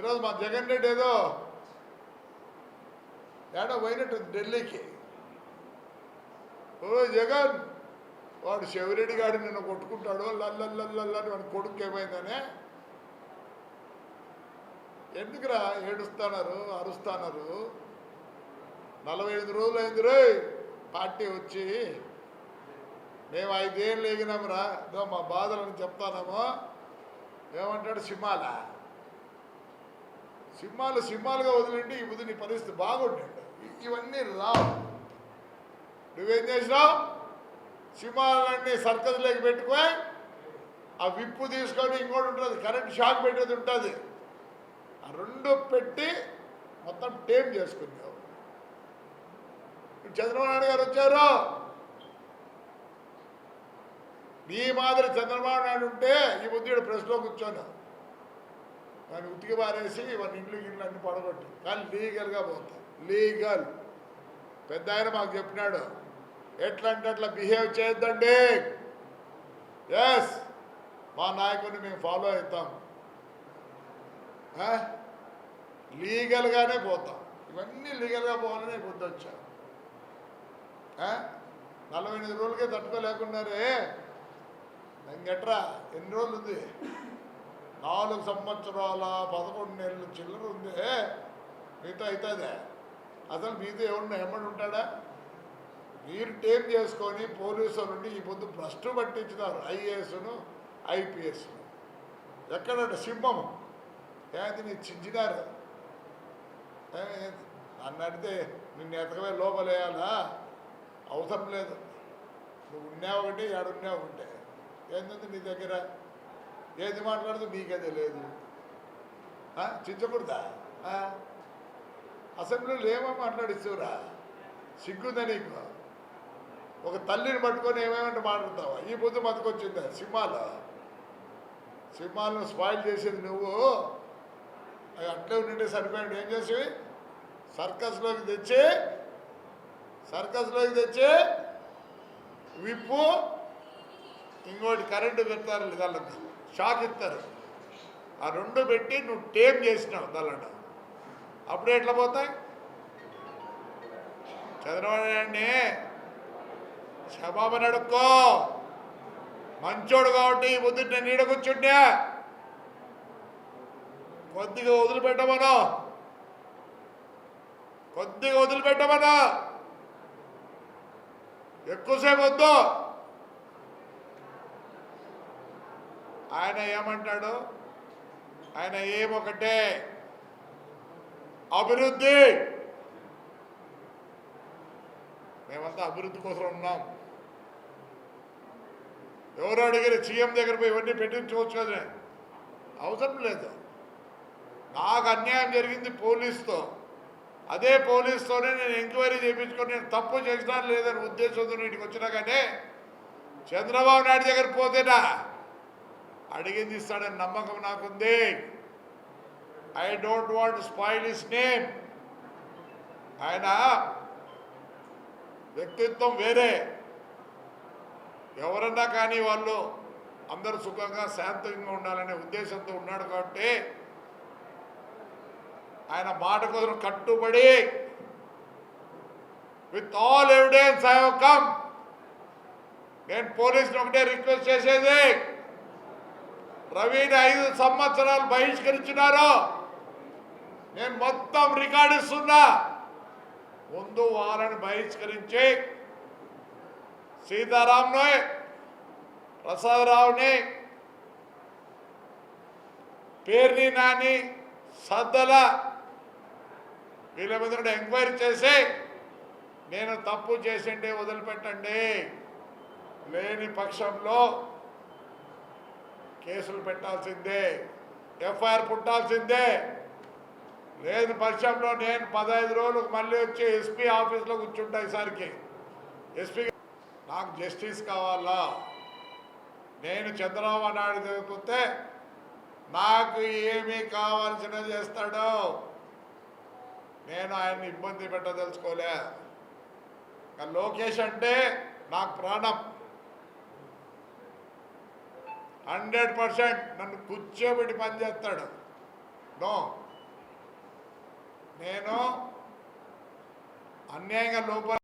ఈరోజు మా జగన్ రెడ్డి ఏదో ఏడో పోయినట్టు ఢిల్లీకి. ఓ జగన్, వాడు శివరెడ్డి గారు నిన్ను కొట్టుకుంటాడు లల్లల్లని వాడి కొడుకు ఏమైందనే. ఎందుకురా ఏడుస్తున్నారు, అరుస్తున్నారు? 45 రోజులు అయింది రే పార్టీ వచ్చి. మేము 5 ఏళ్ళు ఎగినామురా, ఇదో మా బాధలను చెప్తానేమో. ఏమంటాడు? సింహాలుగా వదిలిండి ఈ బుద్ధి నీ పరిస్థితి బాగుండండి. ఇవన్నీ రావు. నువ్వేం చేసినావు? సింహాలన్నీ సర్కస్లోకి పెట్టుకొని ఆ విప్పు తీసుకొని ఇంకోటి ఉంటుంది, కరెంట్ షాక్ పెట్టేది ఉంటుంది, ఆ 2 పెట్టి మొత్తం టేప్ చేసుకున్నావు. చంద్రబాబు నాయుడు గారు వచ్చారు. నీ మాదిరి చంద్రబాబు నాయుడు ఉంటే ఈ బుద్ధిడు ప్రెస్లో కూర్చోను వాడిని ఉతికి పారేసి వాడిని ఇండ్లు అన్ని పడగొట్టి. కానీ లీగల్గా పోతాం. లీగల్ పెద్ద ఆయన మాకు చెప్పినాడు, ఎట్లా అంటే అట్లా బిహేవ్ చేయొద్దండి. ఎస్, మా నాయకుడిని మేము ఫాలో అవుతాం, లీగల్గానే పోతాం. ఇవన్నీ లీగల్గా పోవాలని బుద్ధి వచ్చా. 48 రోజులకే తట్టుకోలేకున్నారే. ఇంకెట్రా ఎన్ని రోజులు ఉంది? 4 సంవత్సరాల 11 నెలలు చిల్లర ఉంది. మీతో అవుతుందే? అసలు మీతో ఎవరిని ఎమ్మడి ఉంటాడా? మీరు టేప్ చేసుకొని పోలీసుల నుండి ఈ పొద్దు భ్రష్టు పట్టించినారు. ఐఏఎస్ను ఐపీఎస్ను ఎక్కడంటే సింహము ఏంటి నీ చించినారు. నన్ను అడిగితే నిన్ను ఎతకవే లోపలేయాలా? అవసరం లేదు. నువ్వు ఉన్నావు ఒకటి, ఏడున్నావు ఒకటే. ఏంటంటే నీ దగ్గర ఏది మాట్లాడదు నీకే తెలియదు. చించకూడదా? అసెంబ్లీలో ఏమో మాట్లాడిస్తురా? సిగ్గుందా నీకు? ఒక తల్లిని పట్టుకొని ఏమేమంటే మాట్లాడతావా? ఈ పొద్దు బతుకొచ్చిందా? సింహాలను స్పాయిల్ చేసేది నువ్వు. అవి అట్లే ఉండింటే సరిపోయాడు. ఏం చేసి సర్కస్లోకి తెచ్చి విప్పు ఇంకోటి కరెంటు పెడతారు, దానికి షాక్ ఇస్తారు. ఆ 2 పెట్టి నువ్వు టేప్ చేసినావు దానిలో. అప్పుడే ఎట్లా పోతాయి? చంద్రబాబు నాయుడిని క్షమాపణ అడుక్కో. మంచోడు కాబట్టి ఈ బుద్ధి నేను నీడ కూర్చుంటే కొద్దిగా వదిలిపెట్టమను. ఎక్కువసేపు వద్దు. ఆయన ఏమంటాడు? ఆయన ఏమొకటే, అభివృద్ధి. మేమంతా అభివృద్ధి కోసం ఉన్నాం. ఎవరు అడిగారు సీఎం దగ్గర పోయి ఇవన్నీ పెట్టించుకోవచ్చు కదా? అవసరం లేదు. నాకు అన్యాయం జరిగింది పోలీసుతో. అదే పోలీసుతోనే నేను ఎంక్వైరీ చేయించుకొని నేను తప్పు చేసినా లేదని ఉద్దేశంతో ఇంటికి వచ్చినా కానీ చంద్రబాబు నాయుడు దగ్గర పోతేనా అడిగింది ఇస్తాడని నమ్మకం నాకుంది. I don't want to spoil his name. ఆయన వ్యక్తిత్వం వేరే. ఎవరన్నా కానీ వాళ్ళు అందరూ సుఖంగా శాంతంగా ఉండాలనే ఉద్దేశంతో ఉన్నాడు కాబట్టి ఆయన మాట కోసం కట్టుబడి with all evidence I have come. నేను పోలీసుని ఒకటే రిక్వెస్ట్ చేసేది, రవిని 5 సంవత్సరాలు బహిష్కరించినారు. నేను మొత్తం రికార్డు ఇస్తున్నా. ముందు వారిని బహిష్కరించి సీతారాంని, ప్రసాదరావుని, పేర్ని నాని, సద్దల వీళ్ళ మీద ఎంక్వైరీ చేసి నేను తప్పు చేసిండే వదిలిపెట్టండి, లేని పక్షంలో కేసులు పెట్టాల్సిందే, ఎఫ్ఐఆర్ పుట్టాల్సిందే. లేని పక్షంలో నేను 15 రోజులకు మళ్ళీ వచ్చి ఎస్పీ ఆఫీస్లో కూర్చుంటా. ఈసారికి ఎస్పీ నాకు జస్టిస్ కావాలా? నేను చంద్రబాబు నాయుడు చదివితే నాకు ఏమీ కావాల్సిన చేస్తాడో నేను ఆయన్ని ఇబ్బంది పెట్టదలుచుకోలే. లోకేష్ అంటే నాకు ప్రాణం. 100% నన్ను కూర్చోబెట్టి పనిచేస్తాడు. నో నేను అన్యాయంగా లోపల